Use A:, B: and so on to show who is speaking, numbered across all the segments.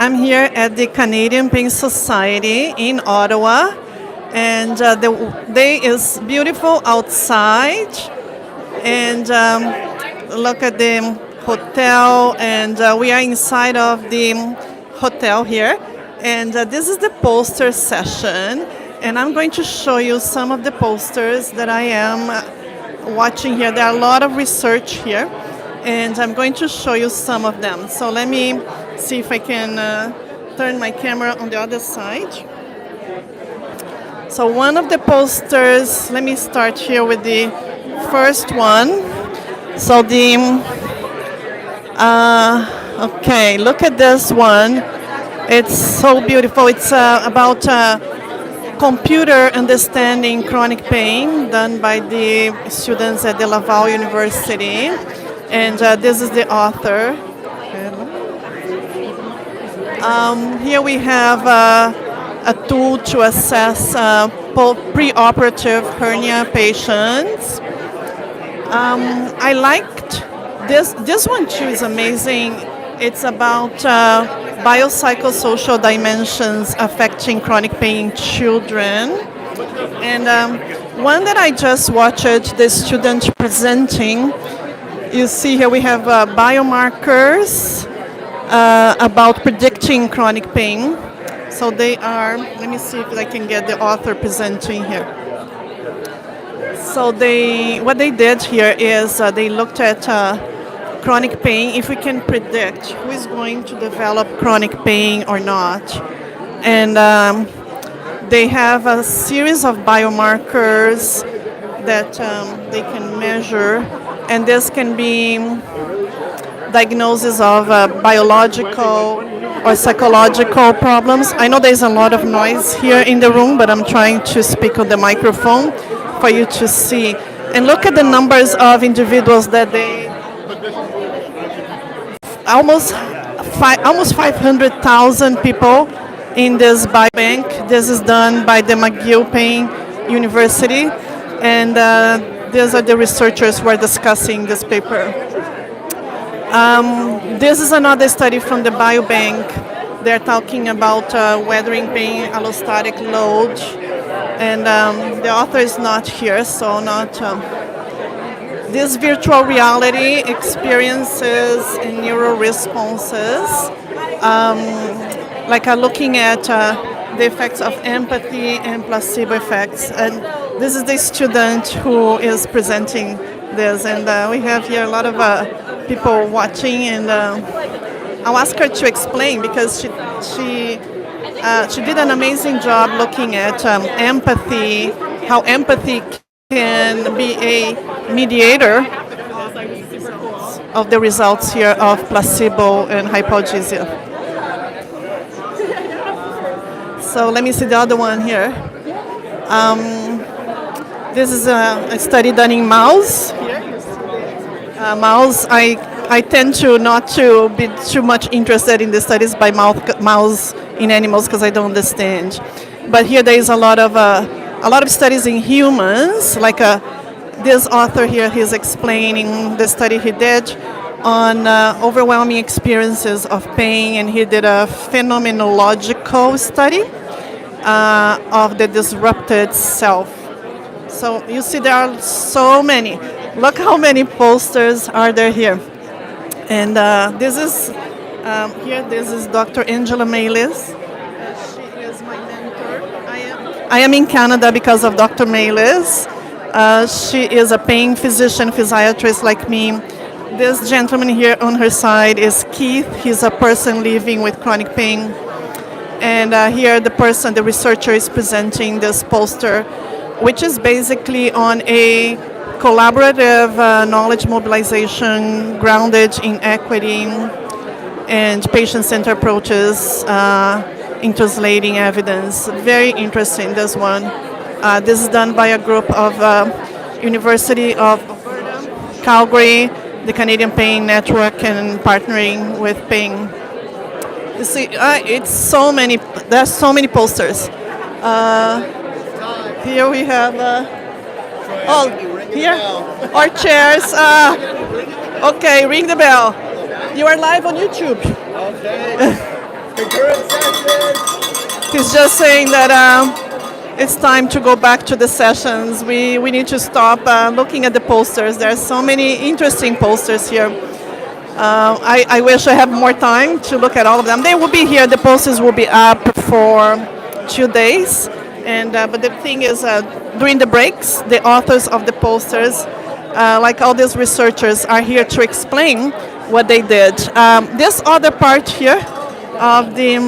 A: I'm here at the Canadian Pain Society in Ottawa, and the day is beautiful outside. And look at the hotel, and we are inside of the hotel here. And this is the poster session, and I'm going to show you some of the posters that I am watching here. There are a lot of research here, and I'm going to show you some of them. So let me see if I can turn my camera on the other side. So one of the posters, let me start here with the first one. So okay, look at this one. It's so beautiful. It's about computer understanding chronic pain done by the students at the Laval University. And this is the author. Here we have a tool to assess preoperative hernia patients. I liked this. This one too is amazing. It's about biopsychosocial dimensions affecting chronic pain in children. And one that I just watched the student presenting, you see here we have biomarkers about predicting chronic pain. So they are, let me see if I can get the author presenting here. So what they did here is they looked at chronic pain, if we can predict who is going to develop chronic pain or not. And they have a series of biomarkers that they can measure, and this can be diagnosis of biological or psychological problems. I know there's a lot of noise here in the room, but I'm trying to speak on the microphone for you to see. And look at the numbers of individuals that they almost 500,000 people in this biobank. This is done by the McGill Pain University, and these are the researchers who are discussing this paper. This is another study from the biobank. They're talking about weathering pain allostatic load, and the author is not here, so not. These virtual reality experiences and neural responses, like looking at the effects of empathy and placebo effects. And this is the student who is presenting this, and we have here a lot of people watching, and I'll ask her to explain, because she did an amazing job looking at empathy, how empathy can be a mediator of the results here of placebo and hypogeusia. So let me see the other one here. This is a study done in mouse. Mouse, I tend to not to be too much interested in the studies by mouse in animals because I don't understand. But here there is a lot of studies in humans, like this author here, he's explaining the study he did on overwhelming experiences of pain, and he did a phenomenological study of the disrupted self. So you see there are so many. Look how many posters are there here. And this is this is Dr. Angela Maylis. She is my mentor. I am in Canada because of Dr. Maylis. She is a pain physician, physiatrist like me. This gentleman here on her side is Keith. He's a person living with chronic pain. And here the researcher is presenting this poster, which is basically on a collaborative knowledge mobilization grounded in equity and patient-centered approaches in translating evidence. Very interesting, this one. This is done by a group of University of Alberta, Calgary, the Canadian Pain Network, and partnering with Pain. You see, it's so many. There's so many posters. Here we have. Here our chairs. Okay, ring the bell. You are live on YouTube.
B: Okay.
A: He's just saying that it's time to go back to the sessions. We need to stop looking at the posters. There are so many interesting posters here. I wish I have more time to look at all of them. They will be here. The posters will be up for 2 days. And but the thing is, during the breaks, the authors of the posters, like all these researchers, are here to explain what they did. This other part here of the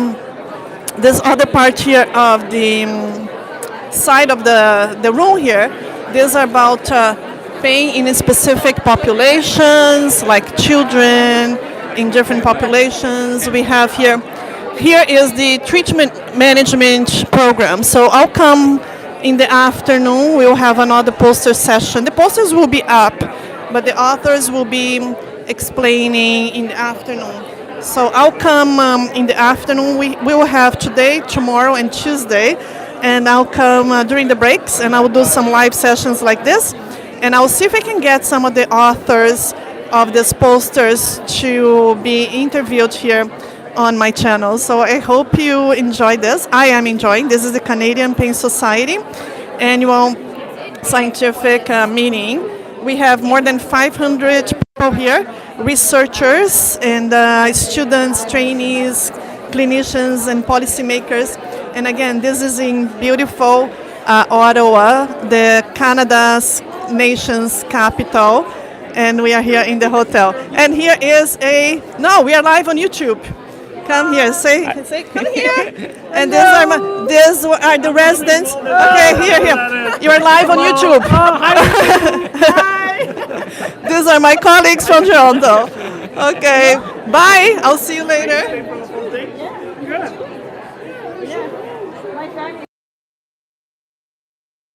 A: side of the room here, these are about pain in specific populations, like children in different populations. We have here is the treatment management program. So I'll come in the afternoon. We'll have another poster session. The posters will be up, but the authors will be explaining in the afternoon. So I'll come in the afternoon. We will have today, tomorrow, and Tuesday. And I'll come during the breaks, and I will do some live sessions like this. And I'll see if I can get some of the authors of these posters to be interviewed here on my channel. So I hope you enjoy this. I am enjoying. This is the Canadian Pain Society annual scientific meeting. We have more than 500 people here, researchers and students, trainees, clinicians, and policymakers. And again, this is in beautiful Ottawa, the Canada's nation's capital. And we are here in the hotel. And here is we are live on YouTube. Come here, say, come here. And these are the residents. Okay, here. You are live on YouTube. Hi. These are my colleagues from Toronto. Okay, bye. I'll see you later.